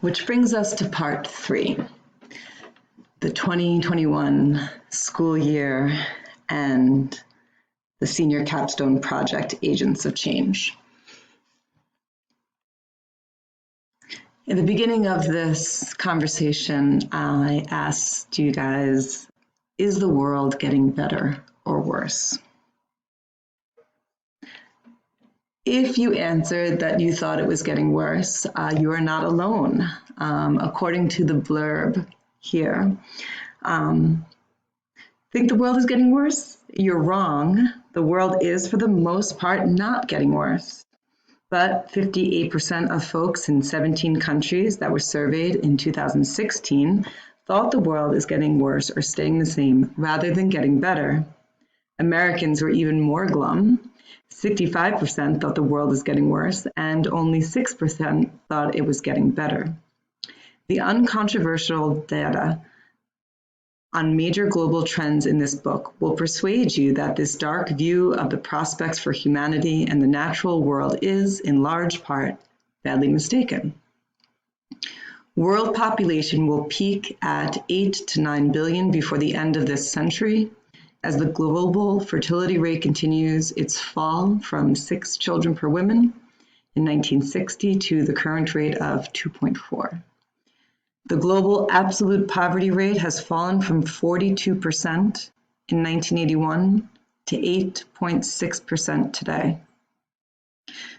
Which brings us to part 3, the 2021 school year and the Senior Capstone Project Agents of Change. In the beginning of this conversation, I asked you guys, is the world getting better or worse? If you answered that you thought it was getting worse, you are not alone. According to the blurb here, think the world is getting worse? You're wrong. The world is, for the most part, not getting worse. But 58% of folks in 17 countries that were surveyed in 2016 thought the world is getting worse or staying the same rather than getting better. Americans were even more glum. 65% thought the world is getting worse, and only 6% thought it was getting better. The uncontroversial data on major global trends in this book will persuade you that this dark view of the prospects for humanity and the natural world is, in large part, badly mistaken. World population will peak at 8 to 9 billion before the end of this century, as the global fertility rate continues its fall from 6 children per woman in 1960 to the current rate of 2.4. The global absolute poverty rate has fallen from 42% in 1981 to 8.6% today.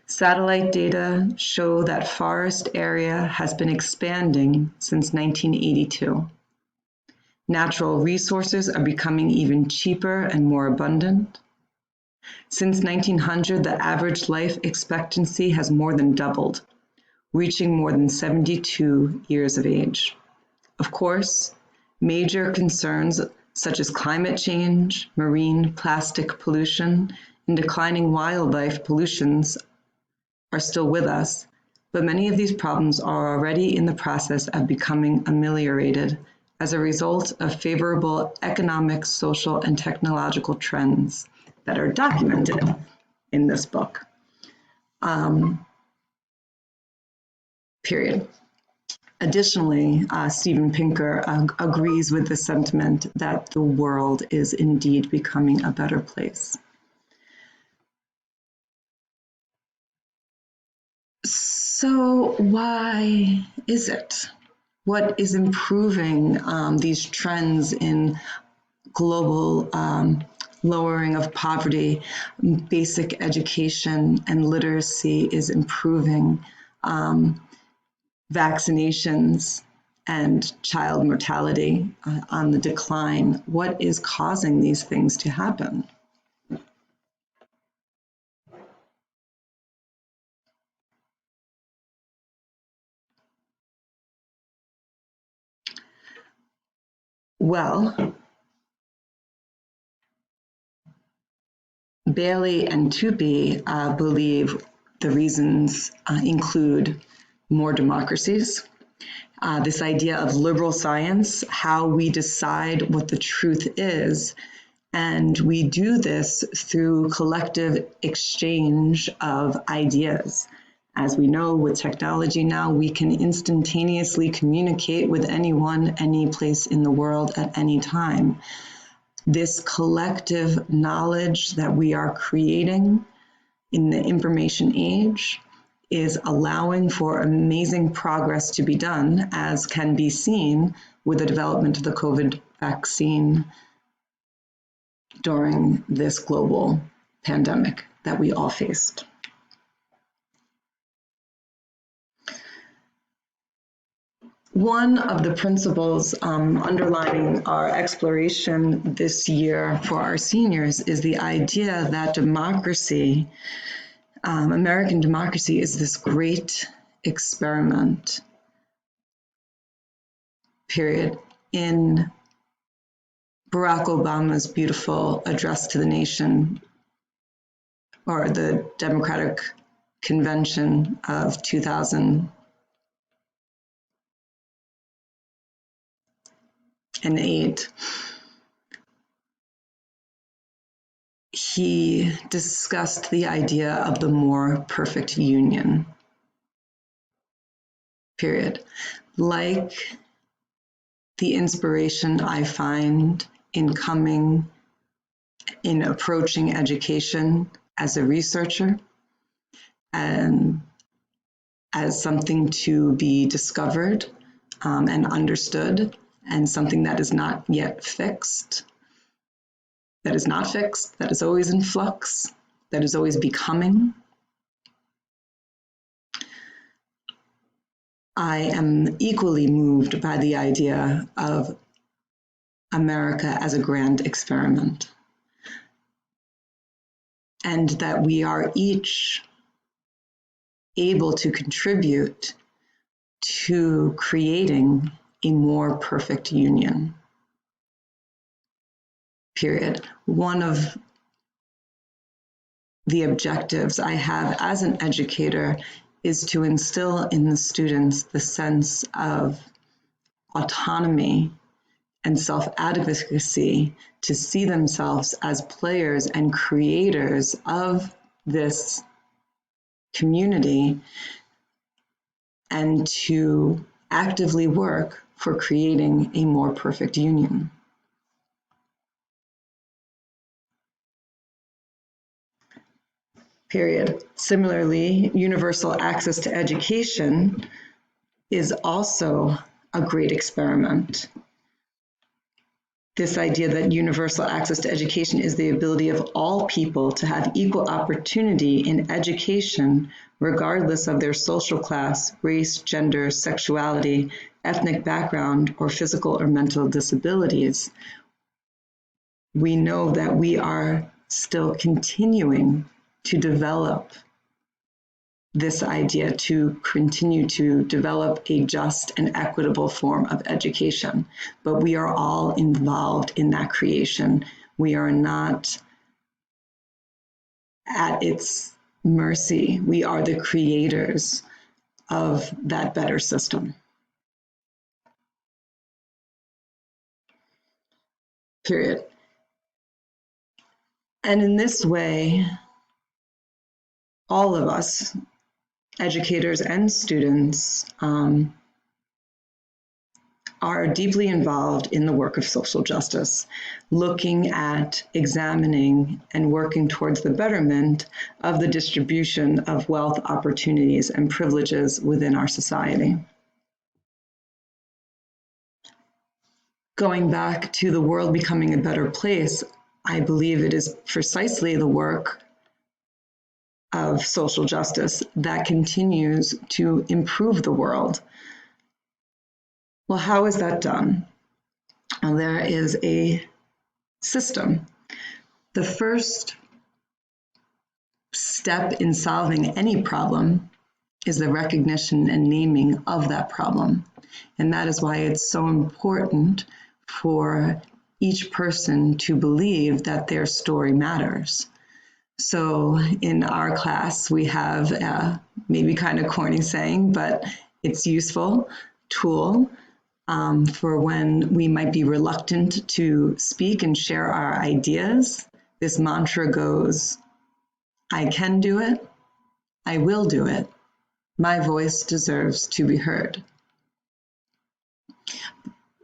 Satellite data show that forest area has been expanding since 1982. Natural resources are becoming even cheaper and more abundant. Since 1900, the average life expectancy has more than doubled, reaching more than 72 years of age. Of course, major concerns such as climate change, marine plastic pollution, and declining wildlife pollutions are still with us, but many of these problems are already in the process of becoming ameliorated as a result of favorable economic, social, and technological trends that are documented in this book. Period. Additionally, Steven Pinker agrees with the sentiment that the world is indeed becoming a better place. So why is it? What is improving these trends in global lowering of poverty, basic education and literacy is improving, vaccinations and child mortality on the decline? What is causing these things to happen? Well, Bailey and Tupy believe the reasons include more democracies, this idea of liberal science, how we decide what the truth is, and we do this through collective exchange of ideas. As we know with technology now, we can instantaneously communicate with anyone, any place in the world at any time. This collective knowledge that we are creating in the information age is allowing for amazing progress to be done, as can be seen with the development of the COVID vaccine during this global pandemic that we all faced. One of the principles underlining our exploration this year for our seniors is the idea that democracy, American democracy, is this great experiment, period. In Barack Obama's beautiful address to the nation, or the Democratic Convention of 2008, he discussed the idea of the more perfect union. period. Like the inspiration I find in approaching education as a researcher and as something to be discovered and understood, and something that is not yet fixed, that is not fixed, that is always in flux, that is always becoming. I am equally moved by the idea of America as a grand experiment, and that we are each able to contribute to creating a more perfect union. Period. One of the objectives I have as an educator is to instill in the students the sense of autonomy and self-advocacy to see themselves as players and creators of this community, and to actively work for creating a more perfect union. Period. Similarly, universal access to education is also a great experiment. This idea that universal access to education is the ability of all people to have equal opportunity in education, regardless of their social class, race, gender, sexuality, ethnic background, or physical or mental disabilities. We know that we are still continuing to develop this idea, to continue to develop a just and equitable form of education. But we are all involved in that creation. We are not at its mercy. We are the creators of that better system. Period. And in this way, all of us, educators and students, are deeply involved in the work of social justice, looking at, examining, and working towards the betterment of the distribution of wealth, opportunities, and privileges within our society. Going back to the world becoming a better place, I believe it is precisely the work of social justice that continues to improve the world. Well, how is that done? Well, there is a system. The first step in solving any problem is the recognition and naming of that problem. And that is why it's so important for each person to believe that their story matters. So in our class, we have a maybe kind of corny saying, but it's useful tool for when we might be reluctant to speak and share our ideas. This mantra goes, I can do it, I will do it, my voice deserves to be heard.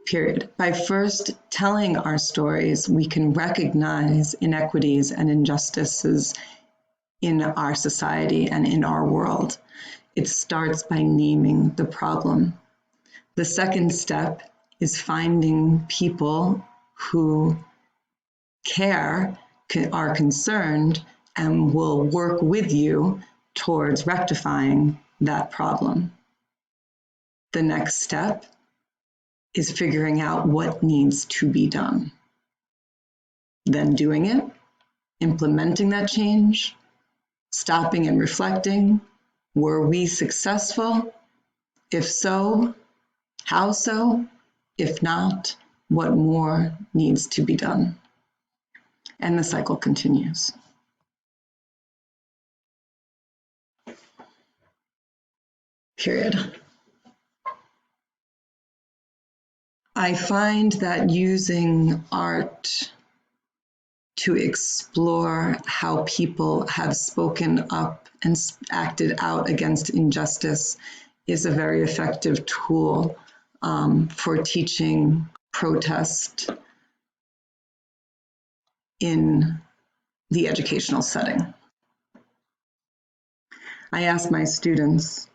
Period. By first telling our stories, we can recognize inequities and injustices in our society and in our world. It starts by naming the problem. The second step is finding people who care, are concerned, and will work with you towards rectifying that problem. The next step is figuring out what needs to be done. Then doing it, implementing that change, stopping and reflecting. Were we successful? If so, how so? If not, what more needs to be done? And the cycle continues. Period. I find that using art to explore how people have spoken up and acted out against injustice is a very effective tool for teaching protest in the educational setting. I asked my students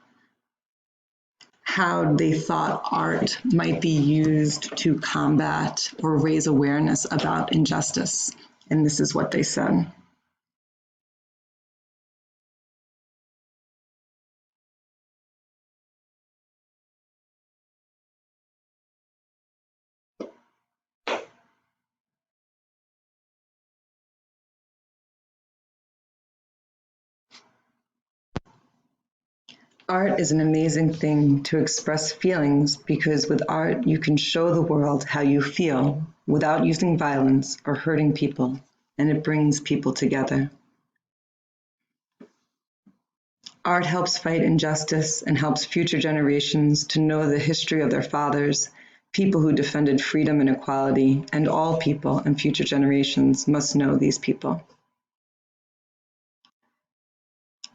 how they thought art might be used to combat or raise awareness about injustice, and this is what they said. Art is an amazing thing to express feelings because with art you can show the world how you feel without using violence or hurting people, and it brings people together. Art helps fight injustice and helps future generations to know the history of their fathers, people who defended freedom and equality, and all people and future generations must know these people.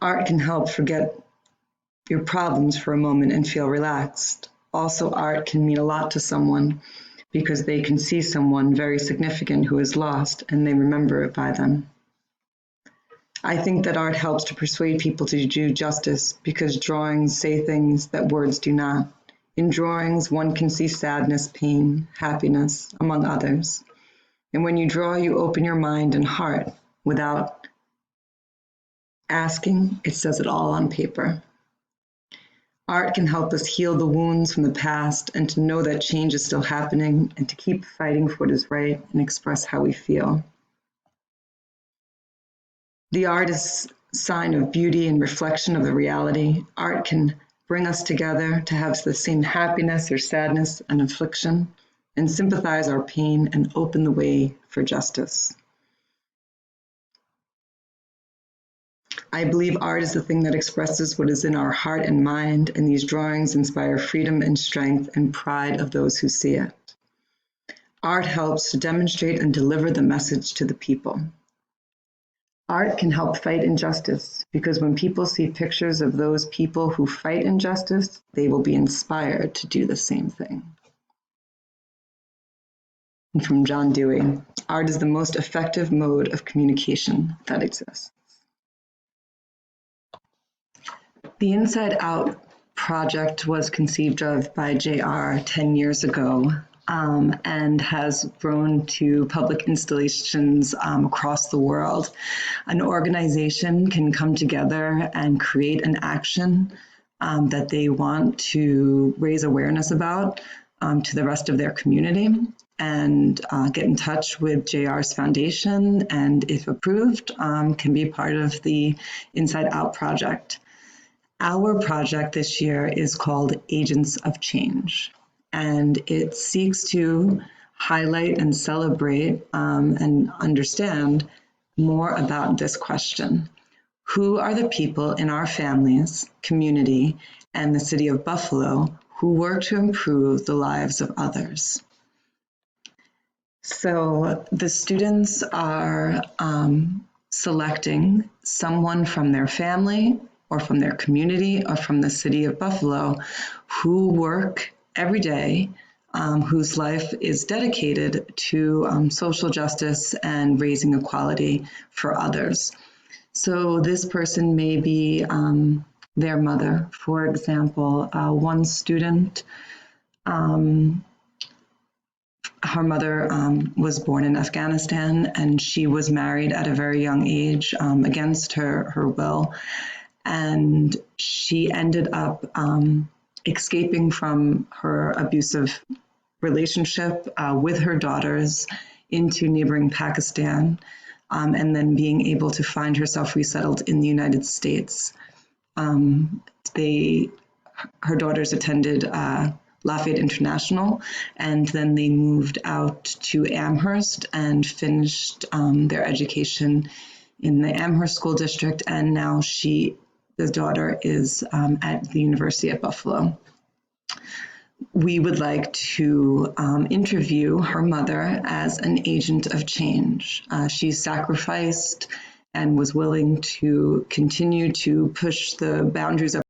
Art can help forget your problems for a moment and feel relaxed. Also, art can mean a lot to someone because they can see someone very significant who is lost and they remember it by them. I think that art helps to persuade people to do justice because drawings say things that words do not. In drawings, one can see sadness, pain, happiness, among others. And when you draw, you open your mind and heart without asking. It says it all on paper. Art can help us heal the wounds from the past and to know that change is still happening and to keep fighting for what is right and express how we feel. The art is a sign of beauty and reflection of the reality. Art can bring us together to have the same happiness or sadness and affliction and sympathize our pain and open the way for justice. I believe art is the thing that expresses what is in our heart and mind, and these drawings inspire freedom and strength and pride of those who see it. Art helps to demonstrate and deliver the message to the people. Art can help fight injustice because when people see pictures of those people who fight injustice, they will be inspired to do the same thing. And from John Dewey, art is the most effective mode of communication that exists. The Inside Out project was conceived of by JR 10 years ago and has grown to public installations across the world. An organization can come together and create an action that they want to raise awareness about to the rest of their community and get in touch with JR's foundation, and if approved, can be part of the Inside Out project. Our project this year is called Agents of Change, and it seeks to highlight and celebrate and understand more about this question. Who are the people in our families, community, and the city of Buffalo who work to improve the lives of others? So the students are selecting someone from their family or from their community or from the city of Buffalo who work every day, whose life is dedicated to social justice and raising equality for others. So this person may be their mother. For example, one student, her mother was born in Afghanistan and she was married at a very young age against her will. And she ended up escaping from her abusive relationship with her daughters into neighboring Pakistan, and then being able to find herself resettled in the United States. Her daughters attended Lafayette International, and then they moved out to Amherst and finished their education in the Amherst School District, and now the daughter is at the University of Buffalo. We would like to interview her mother as an agent of change. She sacrificed and was willing to continue to push the boundaries of